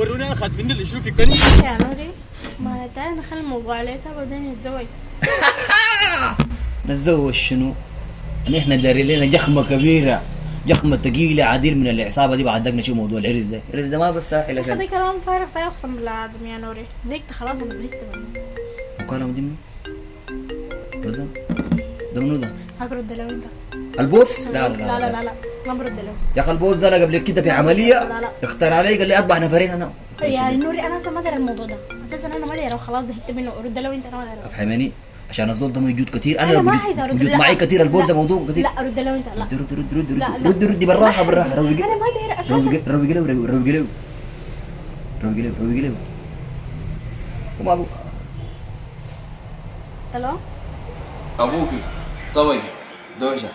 وروني انا خاتفين اللي شنو فكني يا نوري ما تعالى نخلي الموضوع عليه بعدين نتزوج. نتزوج شنو؟ نحن داري لنا جخمه كبيره، جخمه ثقيله عديل من العصابه دي. بعد نشوف موضوع العرس ده، العرس ده ما بس ساحل يا اخي كلام فارغ طيب اقسم بالله العظيم يا نوري زيك خلاص انا زهقت منه. وكلام دي ده منو ده؟ هرد لو انت البوس؟ لا لا لا لا ما برد له يا اخي البوس ده انا قبل كده في عمليه لا لا اختار علي قال لي 4 نفرين انا يا نوري انا اصلا ما ادري الموضوع ده اساسا انا ما ادري خلاص زهقت منه رد لو انت انا ما ادري افهمني عشان الزول ده موجود كثير. انا أنا لو ما عايزة أرد. موجود لا. معي كثير البوس ده موضوع كثير. لا رد لو انت لا رد ردي بالراحه بالراحه. روقي انا ما ادري اساسا روقي له وما ابو الو ابوكي صبي دوشه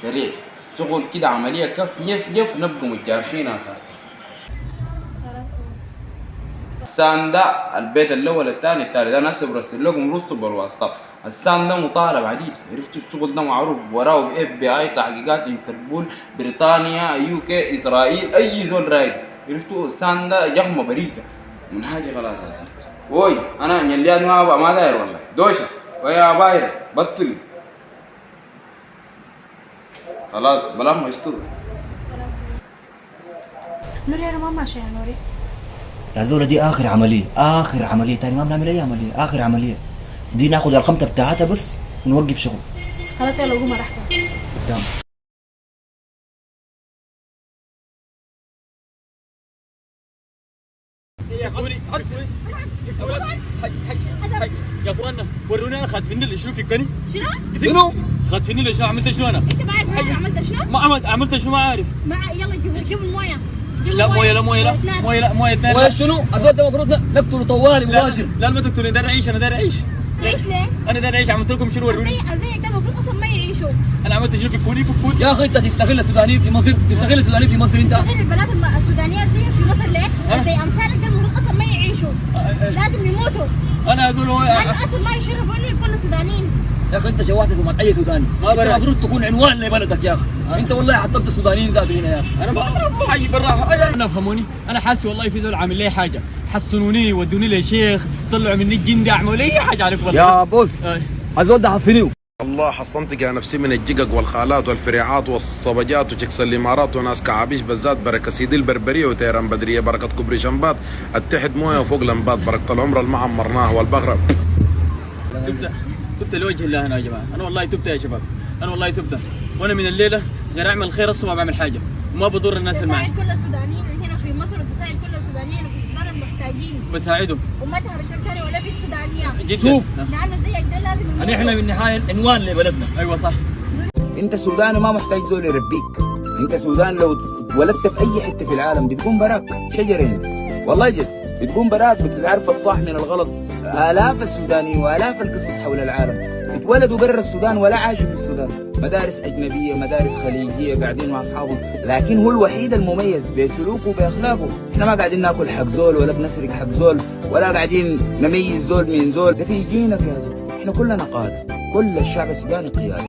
سريع شغل كده عمليه كف نف نبقى متجارخين صار. السان ده البيت الاول الثاني الثالث انا هسه برسل لكم رصوا بالواسطه. السان ده مطالب عديد عرفتوا الشغل ده معروف وراه اف بي اي تحقيقات انتربول بريطانيا يو كي اسرائيل اي زول رايد عرفتوا. السان ده جخمه بريكه من حاجه خلاص اساسا. وي انا نيليات ما داير والله دوشه ويا باير بطل خلاص بلا ما يستر. نوري انا ما ماشي يا نوري يا زوله دي اخر عمليه تاني ما بنعمل اي عمليه. اخر عمليه دي ناخذ الخمسه بتاعتها بس ونوقف شغل. خلاص يلا قوم راحتك قدام يا اخوانا وروني انا خاتفين اللي شنو فكني شنو؟ خاتفين اللي شنو عملت شنو انا انت ما عارف انا عملت شنو؟ ما عملت شنو ما عارف. يلا جيب المويه. لا مويه لا مويه لا مويه لا مويه اثنين مويه شنو الزول ده المفروض نقتله طوالي مباشر. لا ما تقتلوني داري اعيش انا داري اعيش. ليش ليه؟ انا داري اعيش عملت لكم شنو وروني. زيك ده المفروض اصلا ما يعيشوا. انا عملت شنو فكوني يا اخي انت تستغل السودانيين في مصر، تستغل السودانيين في مصر انت. تستغل البنات السودانيات زي في مصر ليه؟ زي امثالك ده المفروض اصلا ما يعيشوا. لازم يموتوا. انا اقول هو انا اصلا ما يشرفوا انه يكونوا سودانيين. يا اخي انت شوهت سمعة اي سوداني. انت المفروض تكون عنوان لبلدك يا اخي. انت والله حطمت السودانيين ذاته هنا يا اخي. انا بضرب حي بالراحه. انا افهموني انا حاسس والله في زول عامل لي حاجه حسنوني ودوني لشيخ طلعوا مني الجندي اعملوا لي اي حاجه عليك والله. يا بوس الزول ده حصنيه. الله حصنتك يا نفسي من الجقق والخالات والفريعات والصبجات وشكس الامارات وناس كعابيش بالذات بركه سيدي البربريه وتيران بدريه بركه كبري شنبات التحت مويه وفوق لمبات بركه العمر اللي ما عمرناها والبغره. تبت لوجه الله هنا يا جماعه. انا والله تبت يا شباب. انا والله تبت وانا من الليله غير اعمل خير اصلا ما بعمل حاجه وما بضر الناس اللي معي. بساعد كل السودانيين هنا في مصر وبساعد كل السودانيين وفي السودان المحتاجين. بساعدهم وما تهرب تاني ولا بيت سودانيه. جدا. شوف لانه زيك ده لازم يموتوا. احنا بالنهايه عنوان لبلدنا. ايوه صح. انت سوداني ما محتاج زول يربيك. انت سوداني لو اتولدت في اي حته في العالم بتقوم براك شجره انت والله جد بتقوم براك بتعرف الصح من الغلط. الاف السودانيين والاف القصص حول العالم اتولدوا برا السودان ولا عاشوا في السودان. مدارس اجنبيه مدارس خليجيه قاعدين مع اصحابهم لكن هو الوحيد المميز بسلوكه وباخلاقه. احنا ما قاعدين ناكل حق زول ولا بنسرق حق زول ولا قاعدين نميز زول من زول. ده في جينك يا زول. احنا كلنا قاده. كل الشعب السوداني قياده.